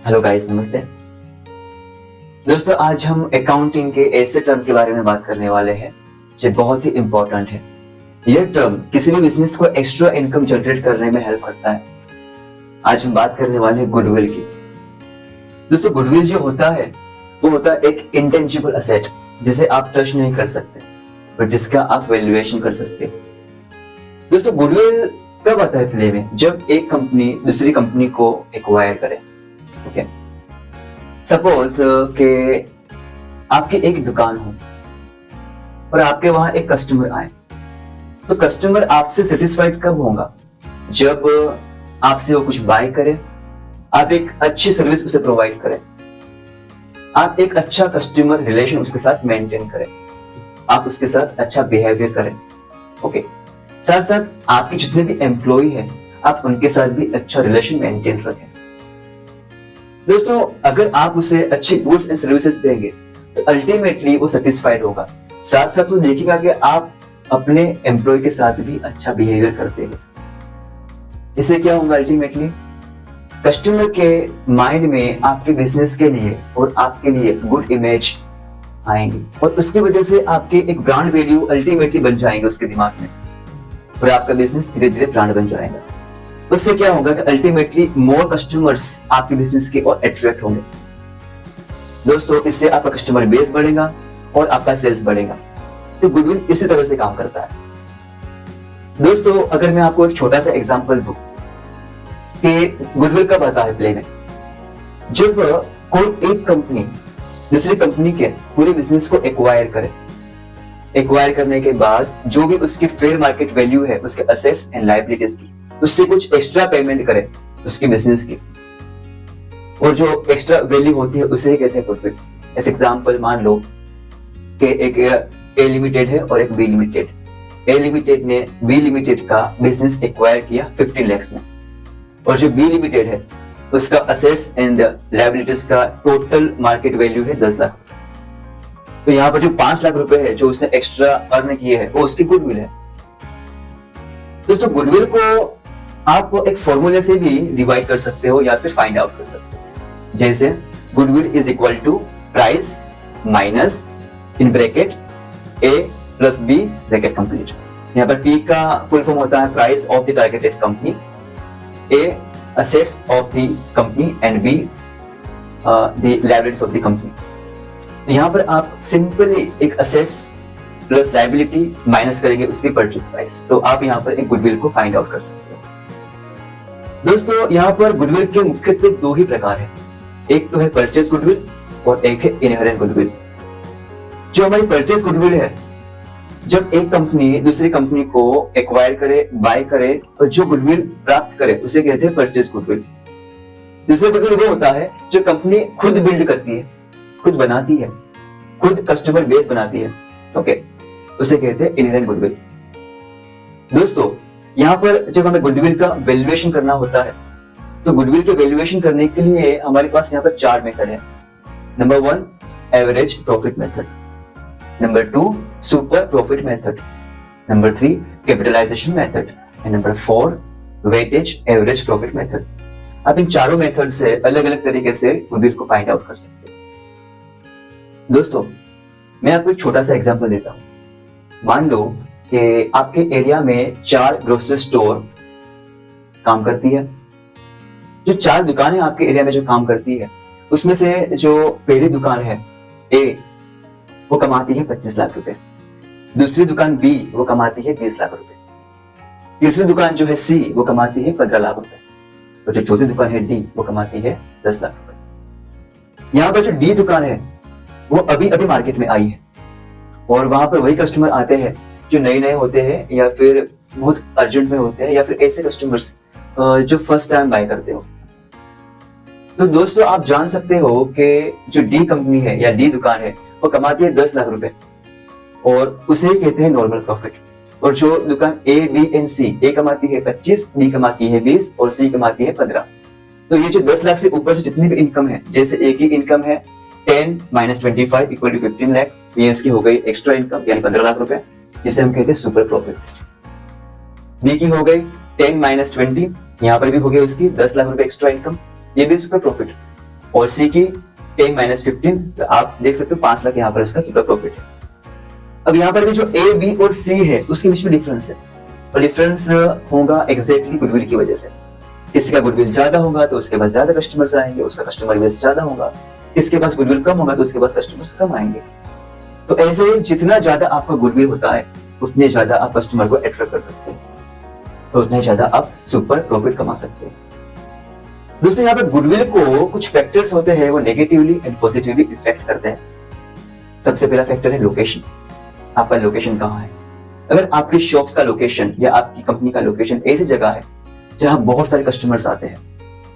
Hello guys, नमस्ते दोस्तों। आज हम अकाउंटिंग के ऐसे टर्म के बारे में बात करने वाले हैं जो बहुत ही इंपॉर्टेंट है। यह टर्म किसी भी बिजनेस को एक्स्ट्रा इनकम जनरेट करने में हेल्प करता है। आज हम बात करने वाले हैं गुडविल की। दोस्तों, गुडविल जो होता है वो होता है एक इंटेंजिबल असेट जिसे आप टच नहीं कर सकते बट जिसका आप वैल्यूएशन कर सकते हो। दोस्तों, गुडविल कब आता है प्ले में? जब एक कंपनी दूसरी कंपनी को एक्वायर करे। ओके, सपोज के आपकी एक दुकान हो और आपके वहां एक कस्टमर आए, तो कस्टमर आपसे सेटिस्फाइड कब होगा? जब आपसे वो कुछ बाय करे, आप एक अच्छी सर्विस उसे प्रोवाइड करें, आप एक अच्छा कस्टमर रिलेशन उसके साथ मेंटेन करें, आप उसके साथ अच्छा बिहेवियर करें। ओके, साथ साथ आपके जितने भी एम्प्लॉय हैं आप उनके साथ भी अच्छा रिलेशन मेंटेन रखें। दोस्तों, अगर आप उसे अच्छी गुड्स एंड सर्विसेज देंगे तो अल्टीमेटली वो सेटिस्फाइड होगा। साथ साथ वो देखेगा कि आप अपने एम्प्लॉय के साथ भी अच्छा बिहेवियर करते हैं। इससे क्या होगा? अल्टीमेटली कस्टमर के माइंड में आपके बिजनेस के लिए और आपके लिए गुड इमेज आएंगी और उसकी वजह से आपके एक ब्रांड वैल्यू अल्टीमेटली बन जाएंगे उसके दिमाग में और आपका बिजनेस धीरे धीरे ब्रांड बन जाएगा। उससे क्या होगा कि अल्टीमेटली मोर कस्टमर्स आपके बिजनेस के और अट्रैक्ट होंगे। दोस्तों, इससे आपका कस्टमर बेस बढ़ेगा और आपका सेल्स बढ़ेगा। तो गुडविल इसी तरह से काम करता है। दोस्तों, अगर मैं आपको एक छोटा सा एग्जांपल दूं कि गुडविल कब आता है प्ले में? जब कोई एक कंपनी दूसरी कंपनी के पूरे बिजनेस को एक्वायर करे। एक्वायर करने के बाद जो भी उसकी फेयर मार्केट वैल्यू है उसके असेट्स एंड लायबिलिटीज की, उससे कुछ एक्स्ट्रा पेमेंट करे उसके बिजनेस की, और जो एक्स्ट्रा वैल्यू होती है उसे कहते हैं गुडविल। एस एग्जांपल मान लो कि एक ए लिमिटेड है और एक बी लिमिटेड। ए लिमिटेड ने बी लिमिटेड का बिजनेस एक्वायर किया 15 लाख में, और जो बी लिमिटेड है उसका असेट्स एंड लायबिलिटीज का टोटल मार्केट वैल्यू है 10 लाख। तो यहाँ पर जो 5 लाख रुपए है जो उसने एक्स्ट्रा अर्न किए हैं वो उसकी गुडविल है। दोस्तों, गुडविल को आप एक फॉर्मूले से भी डिवाइड कर सकते हो या फिर फाइंड आउट कर सकते हो। जैसे goodwill is equal to price minus in bracket A plus B bracket complete. यहाँ पर पी का फुल फॉर्म होता है price of the targeted company, A assets of the company and B the liabilities of the company. यहाँ पर आप simply एक assets plus liability minus करेंगे उसकी परचेज प्राइस, तो आप यहाँ पर एक गुडविल को फाइंड आउट कर सकते हो। दोस्तों, यहाँ पर गुडविल के मुख्यत्वे दो ही प्रकार है, एक तो है परचेज गुडविल और एक है इनहेरेंट गुडविल। जो हमारी परचेज गुडविल है, जब एक कंपनी दूसरी कंपनी को एक्वायर करे, बाय करे और जो गुडविल प्राप्त करे उसे कहते हैं परचेज गुडविल। दूसरा गुडविल वो होता है जो कंपनी खुद बिल्ड करती है, खुद बनाती है, खुद कस्टमर बेस बनाती है। ओके, उसे कहते हैं इनहेरेंट गुडविल। दोस्तों, यहाँ पर जब हमें गुडविल का वैल्यूएशन करना होता है तो गुडविल के वैल्यूएशन करने के लिए हमारे पास यहाँ पर 4 मेथड है। Number 1 average profit method, number 2 super profit method, number 3 capitalisation method and number 4 weightage average profit method. आप इन चारों मेथड से अलग अलग तरीके से गुडविल को फाइंड आउट कर सकते हो। दोस्तों, मैं आपको एक छोटा सा एग्जांपल देता हूं। मान लो कि आपके एरिया में 4 ग्रोसरी स्टोर काम करती है। जो 4 दुकानें आपके एरिया में जो काम करती है उसमें से जो पहली दुकान है ए, वो कमाती है 25 लाख रुपए, दूसरी दुकान बी वो कमाती है 20 लाख रुपए, तीसरी दुकान जो है सी वो कमाती है 15 लाख रुपए, और जो चौथी दुकान है डी वो कमाती है 10 लाख रुपए। यहाँ पर जो डी दुकान है वो अभी अभी मार्केट में आई है और वहां पर वही कस्टमर आते हैं जो नए नए होते हैं या फिर बहुत अर्जेंट में होते हैं या फिर ऐसे कस्टमर्स जो फर्स्ट टाइम बाय करते हो। तो दोस्तों, आप जान सकते हो कि जो डी कंपनी है या डी दुकान है वो कमाती है 10 लाख रुपए और उसे कहते हैं नॉर्मल प्रॉफिट, और जो दुकान ए बी एंड सी, ए कमाती है 25, बी कमाती है 20 और सी कमाती है 15। तो ये जो 10 लाख से ऊपर से जितनी भी इनकम है, जैसे ए की इनकम है 10 - 25 = 15 लाख, ये इसकी हो गई एक्स्ट्रा इनकम यानी 15 लाख रुपए, जिसे हम कहते हैं सुपर प्रॉफिट। बी की हो गई 10 - 20, यहाँ पर भी हो गई उसकी 10 लाख रुपए एक्स्ट्रा इनकम, ये भी सुपर प्रॉफिट। और सी की 10 माइनस 15, तो आप देख सकते हो 5 लाख यहाँ पर उसका सुपर प्रॉफिट है। अब यहाँ पर भी जो ए, बी और सी है उसके बीच में डिफरेंस है, और डिफरेंस होगा एग्जैक्टली गुडविल की वजह से। किसी का गुडविल ज्यादा होगा तो उसके पास ज्यादा कस्टमर्स आएंगे, उसका कस्टमर बेस ज्यादा होगा। किसके पास गुडविल कम होगा तो उसके पास कस्टमर्स कम आएंगे। तो ऐसे ही जितना ज्यादा आपका गुडविल होता है उतने ज्यादा आप कस्टमर को अट्रैक्ट कर सकते हैं, और उतने ज्यादा आप सुपर प्रॉफिट कमा सकते हैं। दोस्तों यहाँ पर गुडविल को कुछ फैक्टर्स होते हैं वो नेगेटिवली एंड पॉजिटिवली इफेक्ट करते हैं। सबसे पहला फैक्टर है लोकेशन। आपका लोकेशन कहाँ है? अगर आपकी शॉप्स का लोकेशन या आपकी कंपनी का लोकेशन ऐसी जगह है जहां बहुत सारे कस्टमर्स आते हैं,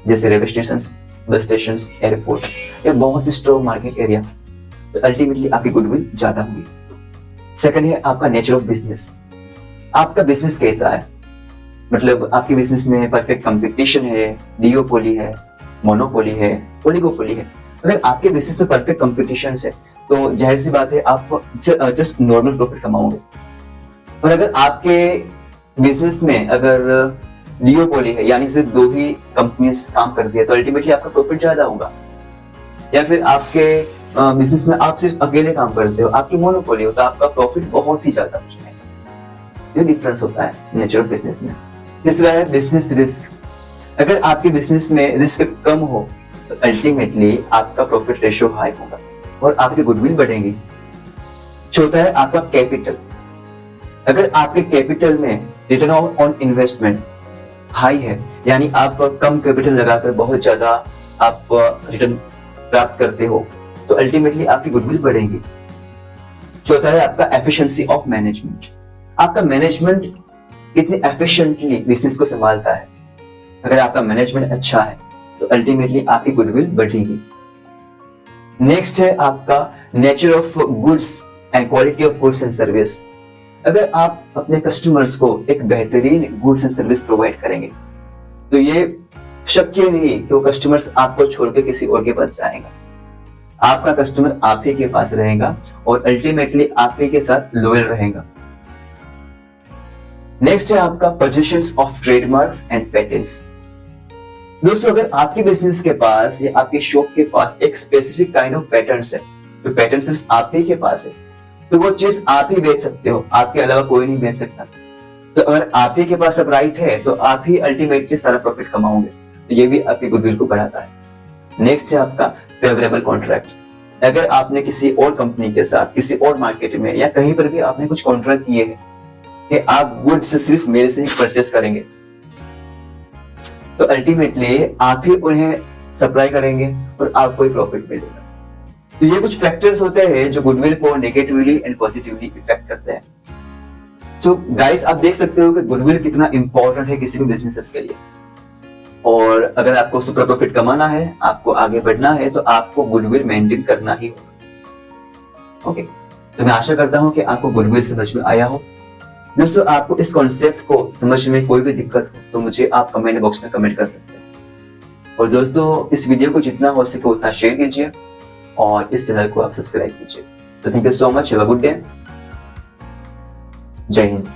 जैसे railway station, bus station, airport या बहुत ही स्ट्रॉन्ग मार्केट एरिया, तो अल्टीमेटली आपकी गुडविल ज्यादा होगी। सेकंड है आपका नेचर ऑफ बिजनेस। आपका बिजनेस कैसा है? मतलब आपके बिजनेस में परफेक्ट कंपटीशन है, डिओपोली है, मोनोपोली है, ओलिगोपोली है। अगर आपके बिजनेस में परफेक्ट कंपटीशन है तो जाहिर सी बात है आप जस्ट नॉर्मल प्रॉफिट कमाओगे। और अगर आपके बिजनेस में अगर डिओपोली है, यानी सिर्फ 2 ही कंपनीज काम करती है, तो अल्टीमेटली आपका प्रॉफिट ज्यादा होगा। या फिर आपके बिजनेस में आप सिर्फ अकेले काम करते हो, आपकी मोनोपोली हो, तो आपका प्रॉफिट बहुत ही ज्यादा हो जाएगा। ये डिफरेंस होता है नेचर ऑफ बिजनेस में। तीसरा है बिजनेस रिस्क। अगर आपके बिजनेस में रिस्क कम हो तो अल्टीमेटली आपका प्रॉफिट रेशियो हाई होगा और आपकी गुडविल बढ़ेगी। चौथा है आपका कैपिटल। अगर आपके कैपिटल में रिटर्न ऑन इन्वेस्टमेंट हाई है, यानी आप कम कैपिटल लगाकर बहुत ज्यादा आप रिटर्न प्राप्त करते हो, तो अल्टीमेटली आपकी गुडविल बढ़ेगी। चौथा है आपका एफिशिएंसी ऑफ मैनेजमेंट। आपका मैनेजमेंट कितनी एफिशिएंटली बिजनेस को संभालता है। अगर आपका मैनेजमेंट अच्छा है तो अल्टीमेटली आपकी गुडविल बढ़ेगी। नेक्स्ट है आपका nature of goods and quality of goods and service. अगर आप अपने कस्टमर्स को एक बेहतरीन गुड्स एंड सर्विस प्रोवाइड करेंगे तो ये शक्य नहीं कि वो कस्टमर्स आपको छोड़ के किसी और के पास जाएगा। आपका कस्टमर आप ही के पास रहेगा और अल्टीमेटली आप ही के साथ लॉयल रहेगा। नेक्स्ट है आपका positions of trademarks and patents. दोस्तों अगर आपके बिजनेस के पास या आपके शॉप के पास एक स्पेसिफिक काइंड ऑफ पैटर्न्स है, तो पैटर्न सिर्फ आप ही के पास है, तो वो चीज आप ही बेच सकते हो, आपके अलावा कोई नहीं बेच सकता। तो अगर आप ही के पास सब राइट है तो आप ही अल्टीमेटली सारा प्रॉफिट कमाओगे, तो ये भी आपकी गुडविल को बढ़ाता है। नेक्स्ट है आपका फेवरेबल कॉन्ट्रैक्ट। अगर आपने किसी और कंपनी के साथ, किसी और मार्केट में या कहीं पर भी आपने कुछ कॉन्ट्रैक्ट किए हैं कि आप गुड्स सिर्फ मेरे से ही परचेस करेंगे, तो अल्टीमेटली आप ही उन्हें सप्लाई करेंगे और आपको ही प्रॉफिट मिलेगा। तो ये कुछ फैक्टर्स होते हैं जो गुडविल को नेगेटिवली एंड पॉजिटिवली इफेक्ट करते हैं। सो गाइस आप देख सकते हो कि गुडविल कितना इंपॉर्टेंट है किसी भी बिजनेस के लिए। और अगर आपको सुपर प्रॉफिट कमाना है, आपको आगे बढ़ना है, तो आपको गुडविल मेंटेन करना ही होगा। ओके, तो मैं आशा करता हूं कि आपको गुडविल समझ में आया हो। दोस्तों आपको इस कॉन्सेप्ट को समझ में कोई भी दिक्कत हो तो मुझे आप कमेंट बॉक्स में कमेंट कर सकते हैं। और दोस्तों इस वीडियो को जितना हो सके उतना शेयर कीजिए और इस चैनल को आप सब्सक्राइब कीजिए। तो thank you so much, have a good day. जय हिंद।